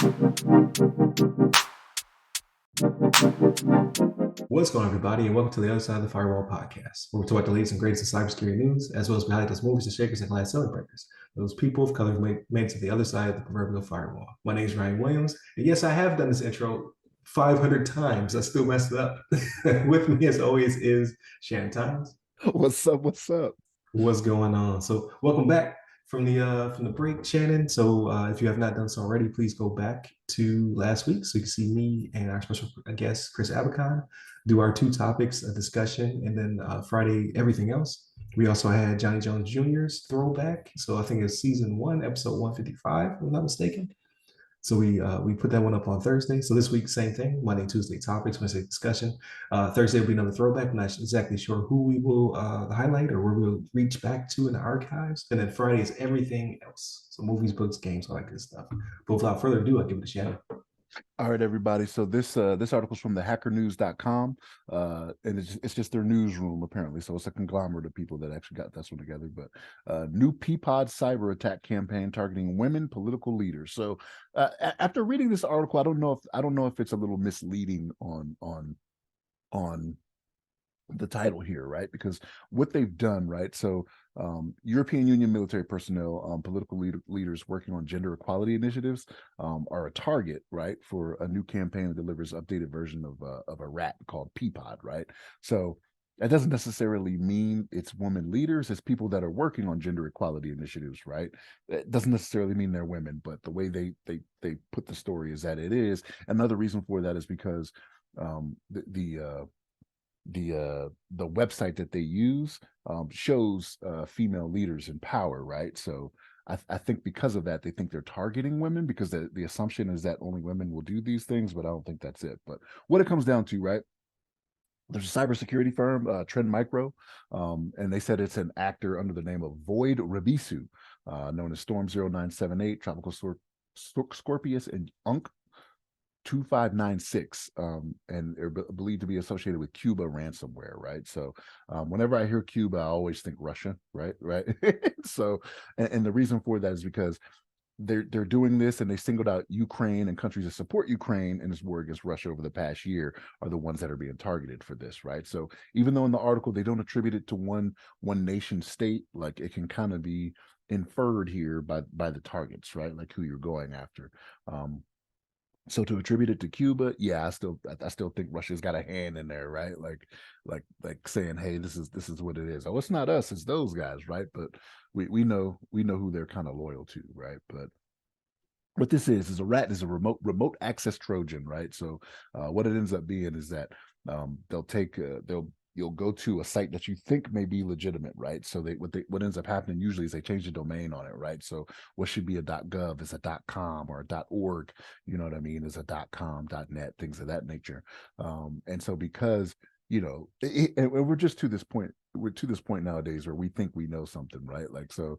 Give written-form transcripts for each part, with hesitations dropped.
What's going on, everybody, and welcome to the other side of the Firewall podcast, where we talk about the latest and greatest in cybersecurity news, as well as behind those movies, the shakers, and glass ceiling breakers. Those people of color who made it to the other side of the proverbial firewall. My name is Ryan Williams, and yes, I have done this intro 500 times. I still messed it up. With me, as always, is Shannon Times. What's up? What's up? What's going on? So, welcome back from the break, Shannon. So, if you have not done so already, please go back to last week so you can see me and our special guest Chris Abacan do our two topics, a discussion, and then Friday everything else. We also had Johnny Jones Jr.'s throwback. So I think it's season one, episode 155, if I'm not mistaken. So we put that one up on Thursday. So this week, same thing. Monday, Tuesday topics, Wednesday discussion. Thursday will be another throwback. I'm not exactly sure who we will highlight or where we'll reach back to in the archives. And then Friday is everything else. So movies, books, games, all that good stuff. But without further ado, I'll give it to Shannon. All right, everybody. So this article is from the hackernews.com, and it's just their newsroom apparently. So it's a conglomerate of people that actually got this one together. But new PEAPOD Cyberattack campaign targeting women political leaders. So after reading this article, I don't know if it's a little misleading on the title here, right? Because what they've done, right? So European Union military personnel, political leaders working on gender equality initiatives are a target, right, for a new campaign that delivers updated version of a rat called PEAPOD, right? So that doesn't necessarily mean it's women leaders, it's people that are working on gender equality initiatives, right? It doesn't necessarily mean they're women, but the way they put the story is that it is. Another reason for that is because the website that they use shows female leaders in power, right? So I think because of that, they think they're targeting women because the assumption is that only women will do these things, but I don't think that's it. But what it comes down to, right? There's a cybersecurity firm, Trend Micro, and they said it's an actor under the name of Void Rebisu, known as Storm 0978, Tropical Scorpius, and Unk 2596, and they're believed to be associated with Cuba ransomware, right? So whenever I hear Cuba, I always think Russia, right? So and the reason for that is because they're doing this, and they singled out Ukraine and countries that support Ukraine in this war against Russia over the past year are the ones that are being targeted for this, right? So even though in the article they don't attribute it to one nation state, like it can kind of be inferred here by the targets, right? Like who you're going after. So to attribute it to Cuba, yeah, I still think Russia's got a hand in there, right? Like saying, hey, this is what it is. Oh, it's not us, it's those guys, right? But we know who they're kind of loyal to, right? But what this is a rat is a remote access Trojan, right? So what it ends up being is that you'll go to a site that you think may be legitimate, right? So what ends up happening usually is they change the domain on it, right? So what should be a .gov is a .com or a .org, you know what I mean, is a .com, .net, things of that nature. And so because and we're just to this point. We're to this point nowadays where we think we know something, right? Like, so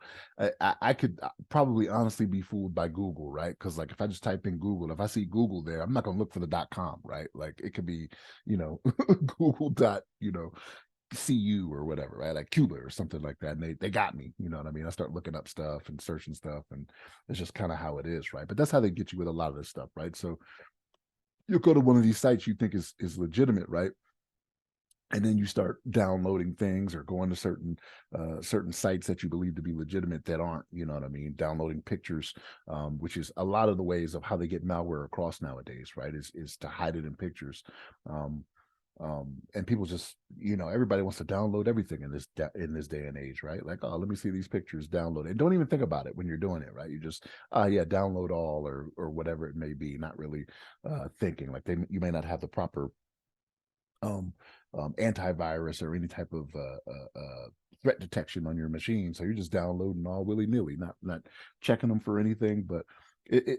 I could probably honestly be fooled by Google, right? Because like if I just type in Google, if I see Google there, I'm not gonna look for the .com, right? Like it could be, Google .cu or whatever, right? Like Cuba or something like that. And they got me, you know what I mean? I start looking up stuff and searching stuff, and it's just kind of how it is, right? But that's how they get you with a lot of this stuff, right? So you'll go to one of these sites you think is legitimate, right? And then you start downloading things or going to certain sites that you believe to be legitimate that aren't, you know what I mean? Downloading pictures, which is a lot of the ways of how they get malware across nowadays, right? Is to hide it in pictures. And people just, everybody wants to download everything in this day and age, right? Like, oh, let me see these pictures, download it. Don't even think about it when you're doing it, right? You just, yeah, download all or whatever it may be, not really thinking. Like you may not have the proper antivirus or any type of threat detection on your machine, so you're just downloading all willy-nilly, not checking them for anything. But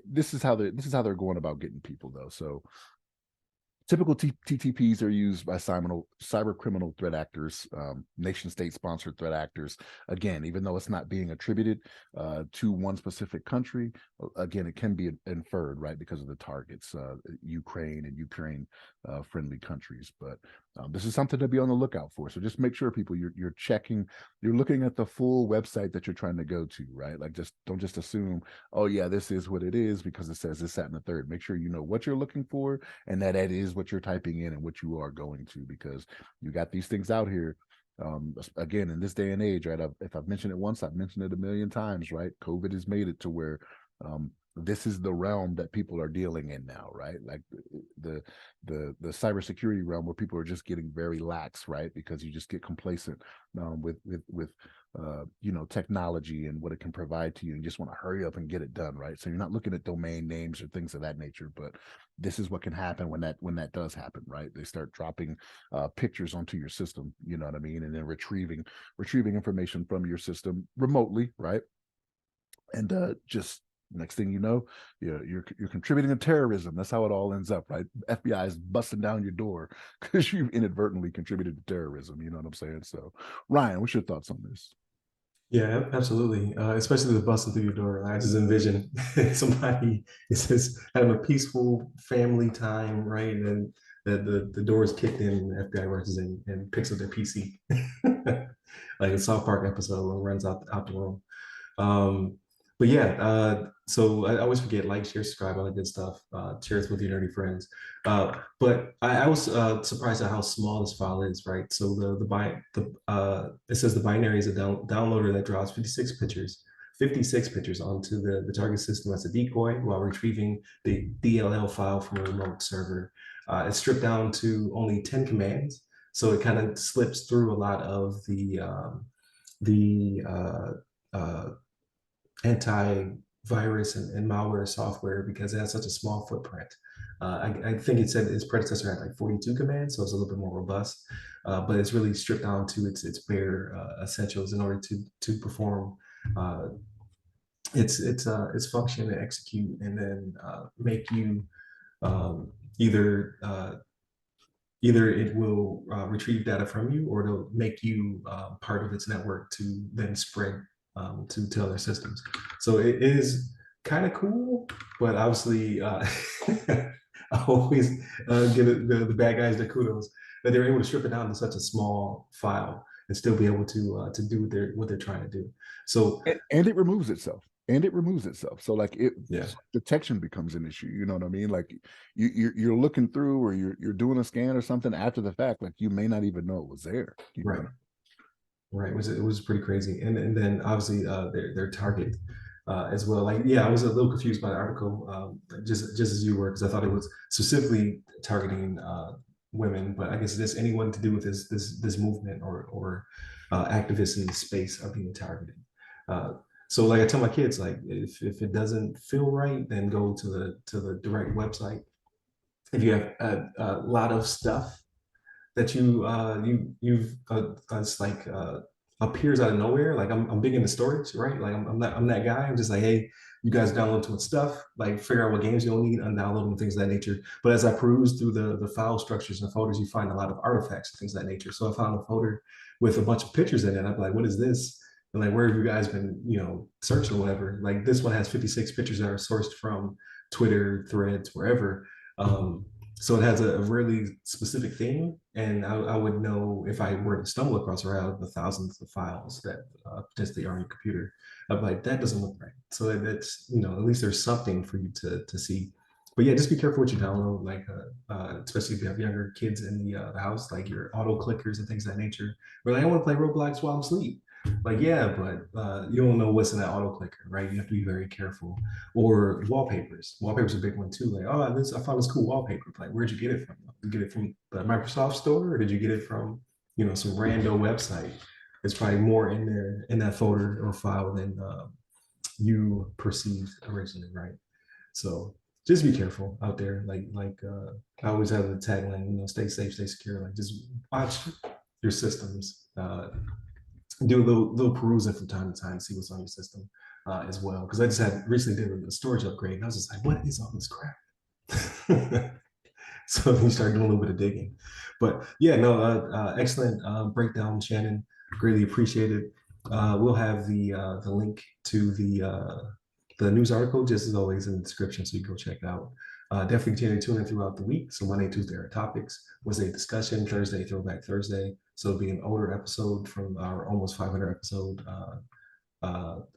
this is how they're going about getting people, though. So Typical TTPs are used by cyber criminal threat actors, nation state sponsored threat actors. Again, even though it's not being attributed to one specific country, again, it can be inferred, right, because of the targets, Ukraine and Ukraine friendly countries. But this is something to be on the lookout for. So just make sure, people, you're checking, you're looking at the full website that you're trying to go to, right? Like, just don't just assume, oh yeah, this is what it is because it says this, that, and the third. Make sure you know what you're looking for and that is what you're typing in and what you are going to, because you got these things out here. Again, in this day and age, right? If I've mentioned it once, I've mentioned it a million times, right? COVID has made it to where this is the realm that people are dealing in now, right? Like the cybersecurity realm where people are just getting very lax, right? Because you just get complacent with technology and what it can provide to you, and you just want to hurry up and get it done, right? So you're not looking at domain names or things of that nature, but this is what can happen when that does happen, right? They start dropping pictures onto your system, you know what I mean, and then retrieving information from your system remotely, right? And just next thing you know, you're contributing to terrorism. That's how it all ends up, right? FBI is busting down your door because you inadvertently contributed to terrorism. You know what I'm saying? So, Ryan, what's your thoughts on this? Yeah, absolutely. Especially the busting through your door. I just envision somebody, it's just having a peaceful family time, right? And then the door is kicked in, and the FBI runs in and picks up their PC. Like a South Park episode and runs out the room. Um, but yeah, so I always forget, like, share, subscribe, all that good stuff. Share it with your nerdy friends. But I was surprised at how small this file is, right? So it says the binary is a downloader that draws 56 pictures onto the target system as a decoy while retrieving the DLL file from a remote server. It's stripped down to only 10 commands, so it kind of slips through a lot of the antivirus and malware software because it has such a small footprint. I think it said its predecessor had like 42 commands, so it's a little bit more robust, but it's really stripped down to its bare essentials in order to perform its function and execute, and then make you either either it will retrieve data from you, or it'll make you part of its network to then spread to other systems. So it is kind of cool, but obviously, I always give the bad guys the kudos that they're able to strip it down to such a small file and still be able to do what they're trying to do. So And it removes itself. So like yeah, detection becomes an issue. You know what I mean? Like you're looking through, or you're doing a scan or something after the fact. Like you may not even know it was there. You right. know? Right. It was pretty crazy. And then obviously their target as well. Like, yeah, I was a little confused by the article, just as you were, because I thought it was specifically targeting women, but I guess this anyone to do with this movement or activists in the space are being targeted. Uh, so like I tell my kids, like, if it doesn't feel right, then go to the direct website. If you have a lot of stuff that you've it's like appears out of nowhere. Like I'm big into storage, right? Like I'm that guy. I'm just like, hey, you guys download too much stuff. Like figure out what games you'll need, undownload them, things of that nature. But as I peruse through the file structures and folders, you find a lot of artifacts and things of that nature. So I found a folder with a bunch of pictures in it. I'm like, what is this? And like, where have you guys been, searching or whatever? Like this one has 56 pictures that are sourced from Twitter, Threads, wherever. So it has a really specific theme, and I would know if I were to stumble across around the thousands of files that potentially are on your computer. I'm like, that doesn't look right. So that's, at least there's something for you to see. But yeah, just be careful what you download, like especially if you have younger kids in the house, like your auto clickers and things of that nature. We're like, I want to play Roblox while I'm asleep. Like, yeah, but you don't know what's in that auto clicker, right? You have to be very careful. Or wallpapers. Wallpapers are a big one too. Like, oh, I found this cool wallpaper. Like, where'd you get it from? Did you get it from the Microsoft store, or did you get it from, some rando website? It's probably more in there in that folder or file than you perceived originally, right? So just be careful out there. Like I always have the tagline, stay safe, stay secure. Like just watch your systems. Do a little perusing from time to time, see what's on your system as well. Because I just had recently did a storage upgrade, and I was just like, what is all this crap? So you start doing a little bit of digging. But yeah, no, excellent breakdown, Shannon. Greatly appreciated. We'll have the link to the news article, just as always, in the description, so you can go check it out. Definitely continue to tune in throughout the week. So Monday, Tuesday are topics, Wednesday discussion, Thursday Throwback Thursday. So it'll be an older episode from our almost 500 episode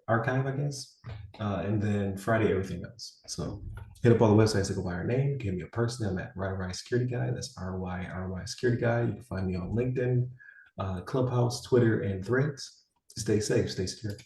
archive, I guess. And then Friday, everything else. So hit up all the websites that go by our name. Give me a person. I'm at RY Security Guy. That's RY Security Guy. You can find me on LinkedIn, Clubhouse, Twitter, and Threads. Stay safe, stay secure.